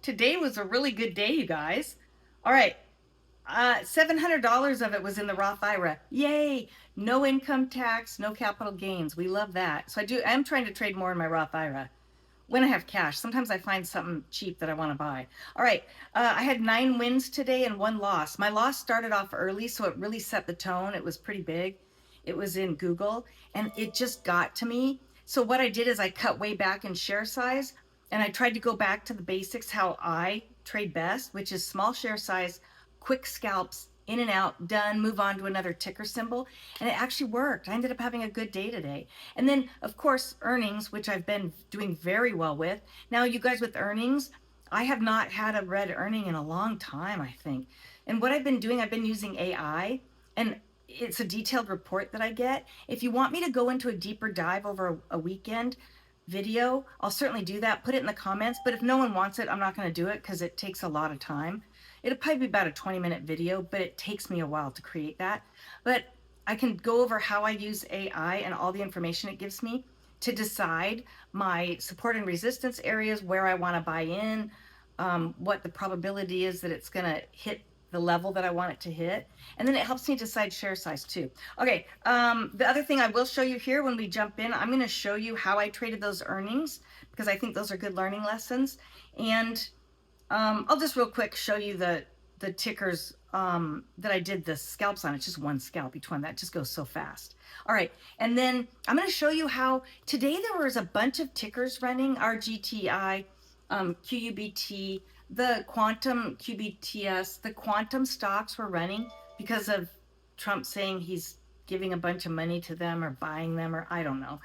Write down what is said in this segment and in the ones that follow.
Today was a really good day, you guys. All right, $700 of it was in the Roth IRA. Yay! No income tax, no capital gains. We love that. So I'm trying to trade more in my Roth IRA when I have cash. Sometimes I find something cheap that I want to buy. All right, I had 9 wins today and 1 loss. My loss started off early, so it really set the tone. It was pretty big. It was in Google, and it just got to me. So what I did is I cut way back in share size, and I tried to go back to the basics, how I trade best, which is small share size, quick scalps, in and out, done, move on to another ticker symbol. And it actually worked. I ended up having a good day today. And then, of course, earnings, which I've been doing very well with. Now, you guys, with earnings, I have not had a red earning in a long time, I think. And what I've been doing, I've been using AI, and it's a detailed report that I get. If you want me to go into a deeper dive over a weekend video, I'll certainly do that. Put it in the comments. But if no one wants it, I'm not going to do it because it takes a lot of time. It'll probably be about a 20-minute video, but it takes me a while to create that. But I can go over how I use AI and all the information it gives me to decide my support and resistance areas, where I want to buy in, what the probability is that it's going to hit the level that I want it to hit. And then it helps me decide share size too. Okay, the other thing I will show you here when we jump in, I'm going to show you how I traded those earnings because I think those are good learning lessons. And I'll just real quick show you the tickers that I did the scalps on. It's just one scalp each one. That just goes so fast. All right, and then I'm going to show you how today there was a bunch of tickers running, RGTI, QUBT, the quantum QBTS, the quantum stocks were running because of Trump saying he's giving a bunch of money to them or buying them, or I don't know.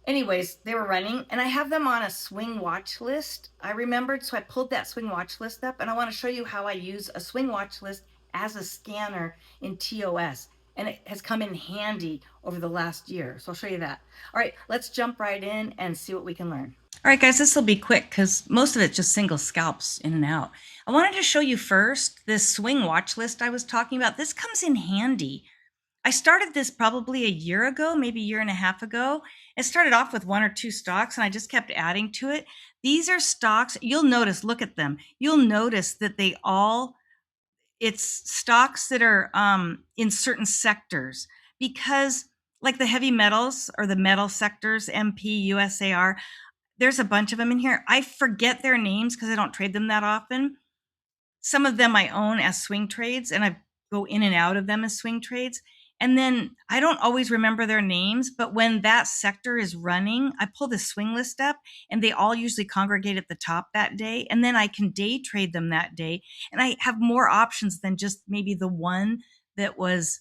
Anyways, they were running, and I have them on a swing watch list. I remembered, so I pulled that swing watch list up, and I want to show you how I use a swing watch list as a scanner in TOS. And it has come in handy over the last year. So I'll show you that. All right, let's jump right in and see what we can learn. All right, guys, this will be quick because most of it's just single scalps in and out. I wanted to show you first this swing watch list I was talking about. This comes in handy. I started this probably a year ago, maybe a year and a half ago. It started off with 1 or 2 stocks, and I just kept adding to it. These are stocks, you'll notice, look at them. You'll notice that it's stocks that are in certain sectors, because like the heavy metals or the metal sectors, MP, USAR, there's a bunch of them in here. I forget their names because I don't trade them that often. Some of them I own as swing trades, and I go in and out of them as swing trades. And then I don't always remember their names, but when that sector is running, I pull the swing list up, and they all usually congregate at the top that day. And then I can day trade them that day. And I have more options than just maybe the one that was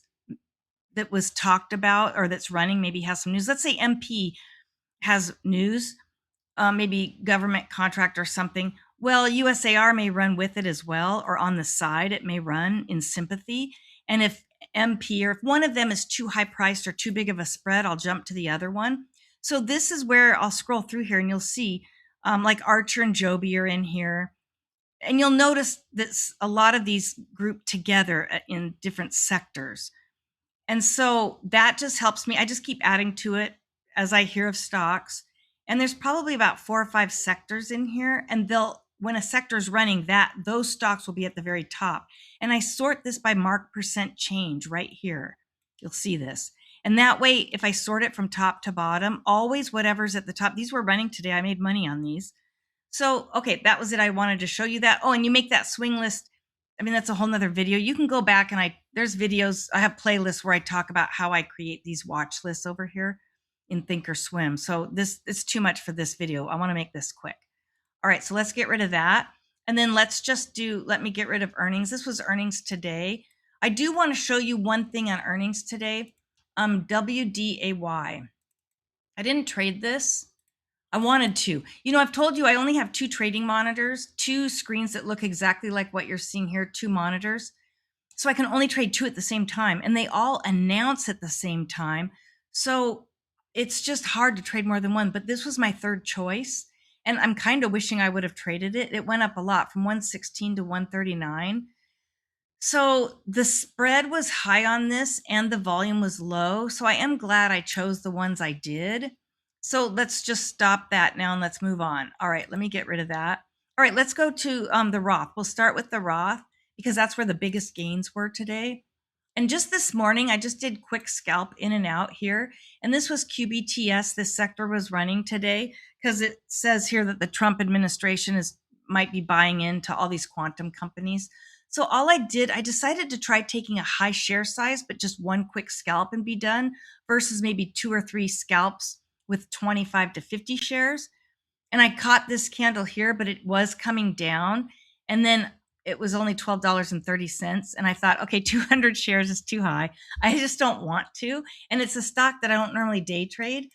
talked about or that's running, maybe has some news. Let's say MP has news, maybe government contract or something. Well, USAR may run with it as well, or on the side, it may run in sympathy. And if MP, or if one of them is too high priced or too big of a spread, I'll jump to the other one. So this is where I'll scroll through here, and you'll see like Archer and Joby are in here. And you'll notice that a lot of these group together in different sectors. And so that just helps me. I just keep adding to it as I hear of stocks. And there's probably about 4 or 5 sectors in here, and when a sector is running, those stocks will be at the very top. And I sort this by mark percent change right here. You'll see this. And that way, if I sort it from top to bottom, always whatever's at the top. These were running today. I made money on these. So, okay, that was it. I wanted to show you that. Oh, and you make that swing list. I mean, that's a whole nother video. You can go back, and there's videos. I have playlists where I talk about how I create these watch lists over here in ThinkOrSwim. So it's too much for this video. I want to make this quick. All right, so let's get rid of that. And then let me get rid of earnings. This was earnings today. I do want to show you one thing on earnings today. WDAY. I didn't trade this. I wanted to. I've told you I only have 2 trading monitors, 2 screens that look exactly like what you're seeing here, 2 monitors. So I can only trade 2 at the same time, and they all announce at the same time. So it's just hard to trade more than one, but this was my 3rd choice. And I'm kind of wishing I would have traded it. It went up a lot from 116 to 139. So the spread was high on this and the volume was low. So I am glad I chose the ones I did. So let's just stop that now and let's move on. All right, let me get rid of that. All right, let's go to the Roth. We'll start with the Roth because that's where the biggest gains were today. And just this morning, I just did quick scalp in and out here. And this was QBTS. This sector was running today because it says here that the Trump administration might be buying into all these quantum companies. So all I did, I decided to try taking a high share size, but just one quick scalp and be done versus maybe 2 or 3 scalps with 25 to 50 shares. And I caught this candle here, but it was coming down. And then it was only $12.30. And I thought, okay, 200 shares is too high. I just don't want to. And it's a stock that I don't normally day trade.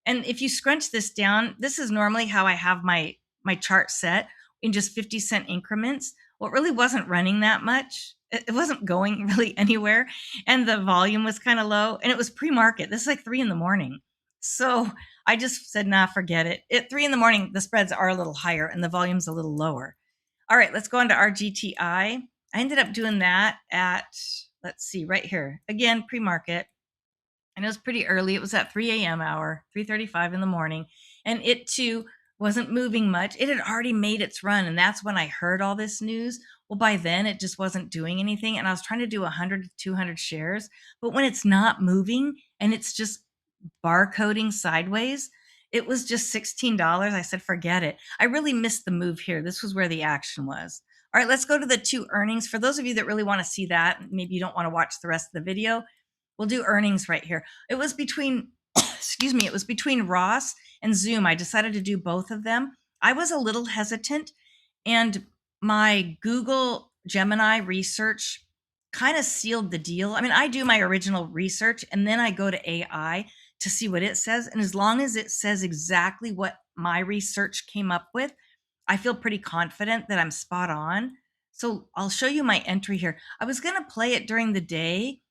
And if you scrunch this down, this is normally how I have my chart set in just 50-cent increments. Well, it really wasn't running that much. It wasn't going really anywhere. And the volume was kind of low. And it was pre-market. This is like 3 a.m. So I just said, nah, forget it. At 3 a.m, the spreads are a little higher and the volume's a little lower. All right, let's go on to RGTI. I ended up doing that at, let's see, right here. Again, pre-market. And it was pretty early. It was at 3 a.m. hour, 3:35 in the morning. And it too wasn't moving much. It had already made its run. And that's when I heard all this news. Well, by then it just wasn't doing anything. And I was trying to do 100 to 200 shares. But when it's not moving and it's just barcoding sideways, it was just $16. I said, forget it. I really missed the move here. This was where the action was. All right, let's go to the 2 earnings. For those of you that really want to see that, maybe you don't want to watch the rest of the video, we'll do earnings right here. It was between, excuse me, it was between ROST and Zoom. I decided to do both of them. I was a little hesitant, and my Google Gemini research kind of sealed the deal. I mean, I do my original research and then I go to AI to see what it says. And as long as it says exactly what my research came up with, I feel pretty confident that I'm spot on. So I'll show you my entry here. I was going to play it during the day,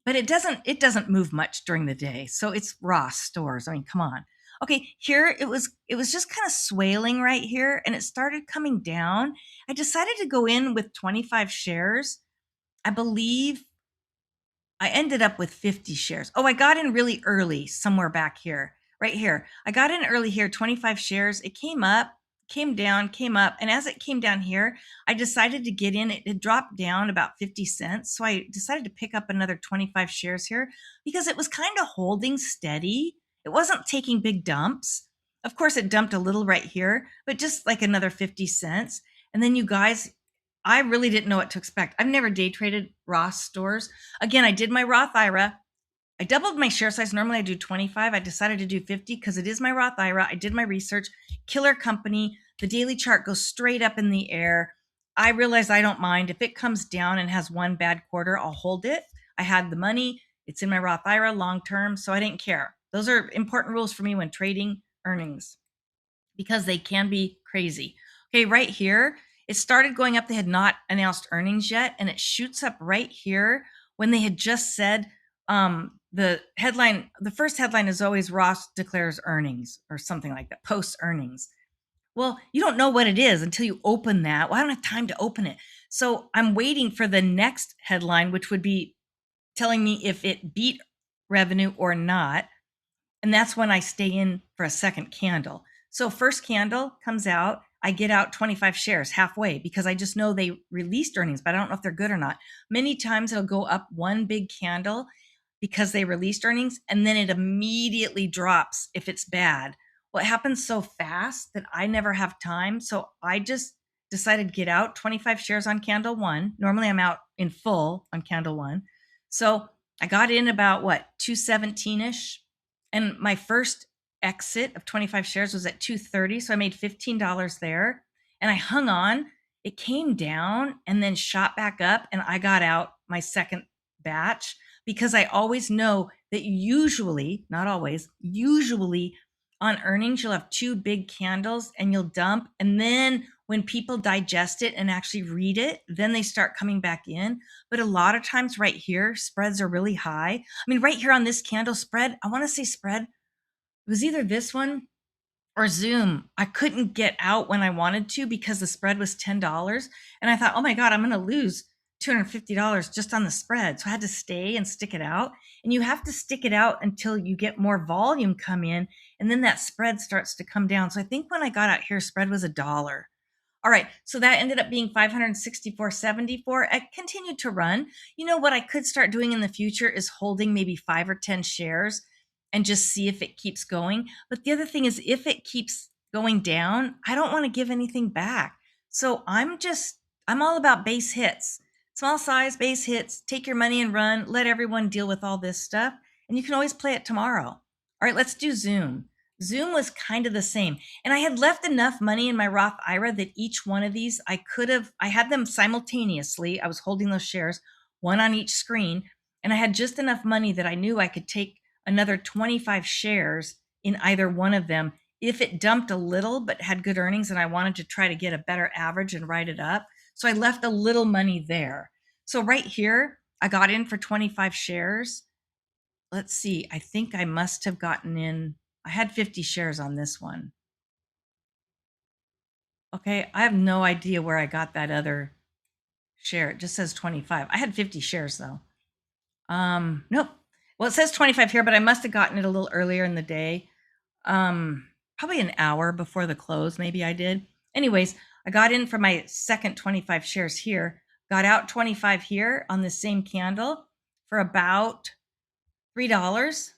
but it doesn't move much during the day. So it's ROST stores. I mean, come on. Okay, here it was just kind of swaling right here and it started coming down. I decided to go in with 25 shares. I believe I ended up with 50 shares. Oh, I got in really early somewhere back here, right here. I got in early here, 25 shares. It came up, came down, came up. And as it came down here, I decided to get in. It dropped down about 50 cents. So I decided to pick up another 25 shares here because it was kind of holding steady. It wasn't taking big dumps. Of course, it dumped a little right here, but just like another 50 cents. And then you guys, I really didn't know what to expect. I've never day traded ROST stores. Again, I did my Roth IRA. I doubled my share size. Normally I do 25. I decided to do 50 because it is my Roth IRA. I did my research. Killer company. The daily chart goes straight up in the air. I realized I don't mind. If it comes down and has one bad quarter, I'll hold it. I had the money. It's in my Roth IRA long term, so I didn't care. Those are important rules for me when trading earnings because they can be crazy. Okay, right here, it started going up. They had not announced earnings yet, and it shoots up right here when they had just said the headline. The first headline is always ROST declares earnings or something like that, posts earnings. Well, you don't know what it is until you open that. Well, I don't have time to open it. So I'm waiting for the next headline, which would be telling me if it beat revenue or not. And that's when I stay in for a second candle. So first candle comes out, I get out 25 shares halfway because I just know they released earnings, but I don't know if they're good or not. Many times it'll go up one big candle because they released earnings, and then it immediately drops if it's bad. Well, it happens so fast that I never have time. So I just decided to get out 25 shares on candle 1. Normally I'm out in full on candle 1. So I got in about 217-ish. And my first exit of 25 shares was at 230. So I made $15 there and I hung on. It came down and then shot back up and I got out my second batch because I always know that usually, not always, usually on earnings, you'll have 2 big candles and you'll dump. And then when people digest it and actually read it, then they start coming back in. But a lot of times right here, spreads are really high. I mean, right here on this candle spread, I want to say spread, it was either this one or Zoom. I couldn't get out when I wanted to because the spread was $10. And I thought, oh my God, I'm going to lose $250 just on the spread. So I had to stay and stick it out. And you have to stick it out until you get more volume come in. And then that spread starts to come down. So I think when I got out here, spread was $1. All right, so that ended up being 564.74. I continued to run. You know what I could start doing in the future is holding maybe 5 or 10 shares and just see if it keeps going. But the other thing is, if it keeps going down, I don't want to give anything back. So I'm all about base hits. Small size base hits, take your money and run, let everyone deal with all this stuff, and you can always play it tomorrow. All right, let's do Zoom. Zoom was kind of the same. And I had left enough money in my Roth IRA that each one of these I had them simultaneously. I was holding those shares, one on each screen. And I had just enough money that I knew I could take another 25 shares in either one of them if it dumped a little but had good earnings and I wanted to try to get a better average and write it up. So I left a little money there. So right here, I got in for 25 shares. Let's see, I think I must have gotten in. I had 50 shares on this one. Okay, I have no idea where I got that other share. It just says 25. I had 50 shares though. Nope. Well, it says 25 here, but I must have gotten it a little earlier in the day. Probably an hour before the close, maybe I did. Anyways, I got in for my second 25 shares here, got out 25 here on the same candle for about $3,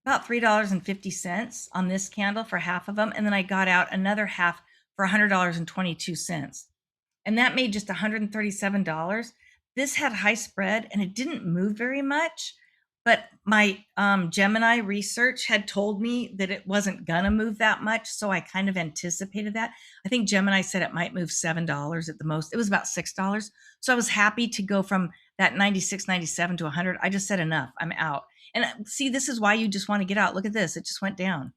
about $3.50 on this candle for half of them. And then I got out another half for $100.22. And that made just $137. This had high spread and it didn't move very much. But my Gemini research had told me that it wasn't going to move that much. So I kind of anticipated that. I think Gemini said it might move $7 at the most. It was about $6. So I was happy to go from that 96, 97 to 100. I just said enough. I'm out. And see, this is why you just want to get out. Look at this. It just went down.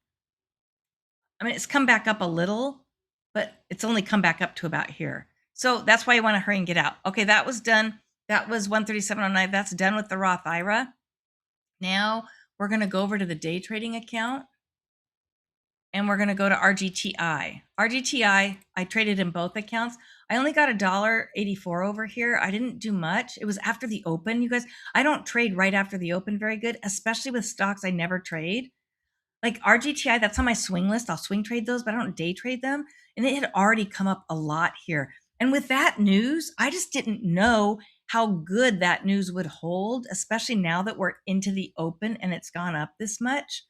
I mean, it's come back up a little, but it's only come back up to about here. So that's why you want to hurry and get out. Okay, that was done. That was 137.09. That's done with the Roth IRA. Now we're going to go over to the day trading account and we're going to go to RGTI. RGTI, I traded in both accounts. I only got $1.84 over here. I didn't do much. It was after the open, you guys. I don't trade right after the open very good, especially with stocks I never trade. Like RGTI, that's on my swing list. I'll swing trade those, but I don't day trade them. And it had already come up a lot here. And with that news, I just didn't know how good that news would hold, especially now that we're into the open and it's gone up this much.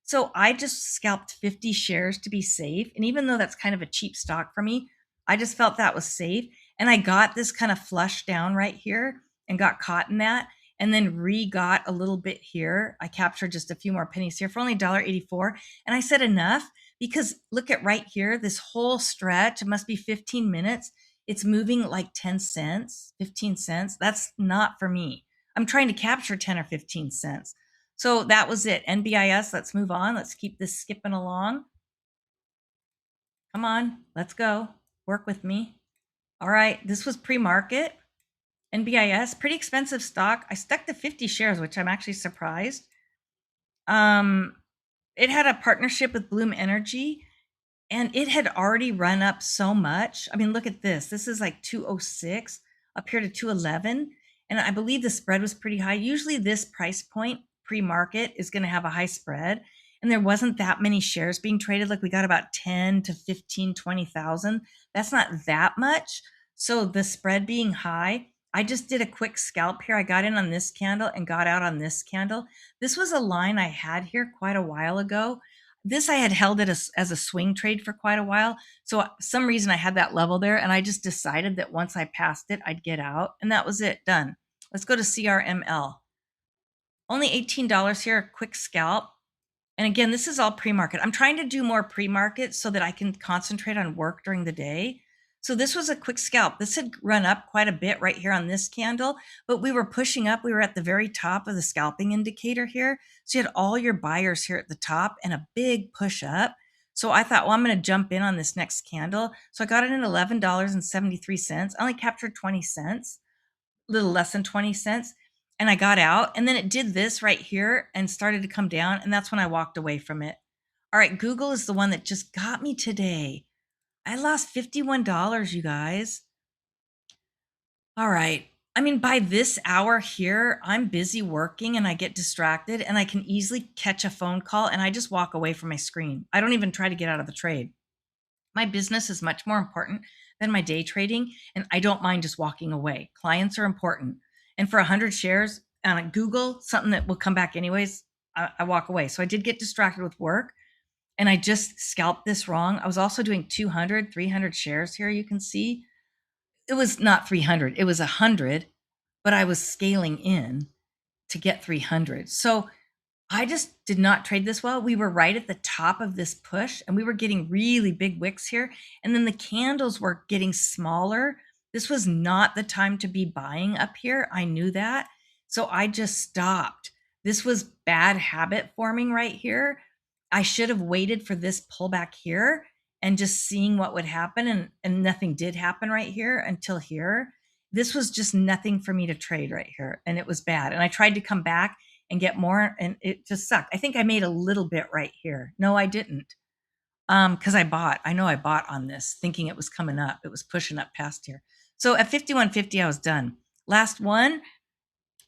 So I just scalped 50 shares to be safe. And even though that's kind of a cheap stock for me, I just felt that was safe. And I got this kind of flush down right here and got caught in that and then got a little bit here. I captured just a few more pennies here for only $1.84. And I said enough because look at right here, this whole stretch, it must be 15 minutes. It's moving like 10 cents, 15 cents. That's not for me. I'm trying to capture 10 or 15 cents. So that was it. NBIS, let's move on. Let's keep this skipping along. Come on, let's go. Work with me. All right, this was pre-market. NBIS, pretty expensive stock. I stuck to 50 shares, which I'm actually surprised. It had a partnership with Bloom Energy, and it had already run up so much. I mean, look at this. This is like 206 up here to 211. And I believe the spread was pretty high. Usually this price point pre-market is going to have a high spread. And there wasn't that many shares being traded. Like we got about 10 to 15, 20,000. That's not that much. So the spread being high, I just did a quick scalp here. I got in on this candle and got out on this candle. This was a line I had here quite a while ago. This I had held it as a swing trade for quite a while. So some reason I had that level there and I just decided that once I passed it, I'd get out. And that was it, done. Let's go to CRML. Only $18 here, a quick scalp. And again, this is all pre-market. I'm trying to do more pre-market so that I can concentrate on work during the day. So this was a quick scalp. This had run up quite a bit right here on this candle, but we were pushing up. We were at the very top of the scalping indicator here. So you had all your buyers here at the top and a big push up. So I thought, well, I'm going to jump in on this next candle. So I got it at $11.73. I only captured 20 cents, a little less than 20 cents. And I got out and then it did this right here and started to come down. And that's when I walked away from it. All right, Google is the one that just got me today. I lost $51, you guys. All right. I mean, by this hour here, I'm busy working and I get distracted and I can easily catch a phone call and I just walk away from my screen. I don't even try to get out of the trade. My business is much more important than my day trading. And I don't mind just walking away. Clients are important. And for 100 shares on Google, something that will come back anyways, I walk away. So I did get distracted with work and I just scalped this wrong. I was also doing 200, 300 shares here. You can see it was not 300, it was 100, but I was scaling in to get 300. So I just did not trade this well. We were right at the top of this push and we were getting really big wicks here. And then the candles were getting smaller. This was not the time to be buying up here. I knew that. So I just stopped. This was bad habit forming right here. I should have waited for this pullback here and just seeing what would happen. And nothing did happen right here until here. This was just nothing for me to trade right here. And it was bad. And I tried to come back and get more, and it just sucked. I think I made a little bit right here. No, I didn't. Because I know I bought on this thinking it was coming up. It was pushing up past here. So at 51.50, I was done. Last one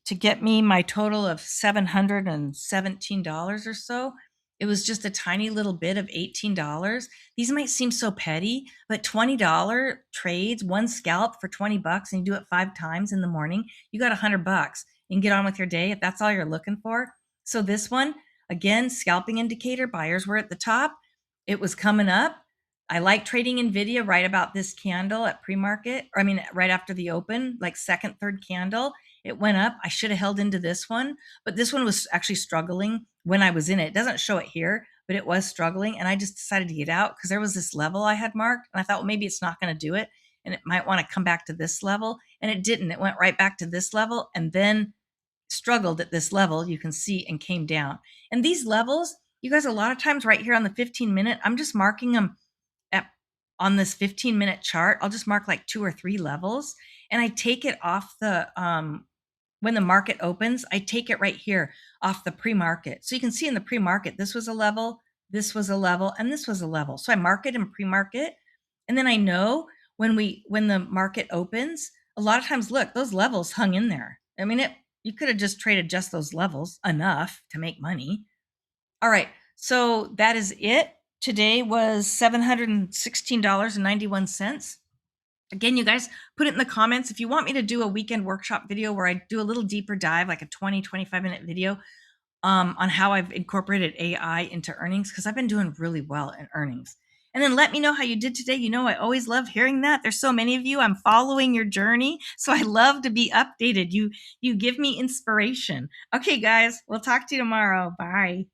to get me my total of $717 or so. It was just a tiny little bit of $18. These might seem so petty, but $20 trades, one scalp for 20 bucks, and you do it 5 times in the morning, you got 100 bucks. You can get on with your day if that's all you're looking for. So this one, again, scalping indicator, buyers were at the top. It was coming up. I like trading NVIDIA right about this candle at pre-market, or I mean, right after the open, like second, third candle. It went up. I should have held into this one, but this one was actually struggling when I was in it. It doesn't show it here, but it was struggling. And I just decided to get out because there was this level I had marked. And I thought, well, maybe it's not going to do it. And it might want to come back to this level. And it didn't. It went right back to this level and then struggled at this level, you can see, and came down. And these levels, you guys, a lot of times right here on the 15-minute, I'm just marking them on this 15-minute chart. I'll just mark like 2 or 3 levels. And I take it off the, when the market opens, I take it right here off the pre-market. So you can see in the pre-market, this was a level, this was a level, and this was a level. So I mark it in pre-market. And then I know when the market opens, a lot of times, look, those levels hung in there. I mean, you could have just traded just those levels enough to make money. All right. So that is it. Today was $716.91. Again, you guys, put it in the comments if you want me to do a weekend workshop video where I do a little deeper dive, like a 25-minute video on how I've incorporated AI into earnings, because I've been doing really well in earnings. And then let me know how you did today. You know, I always love hearing that. There's so many of you. I'm following your journey. So I love to be updated. You give me inspiration. Okay, guys, we'll talk to you tomorrow. Bye.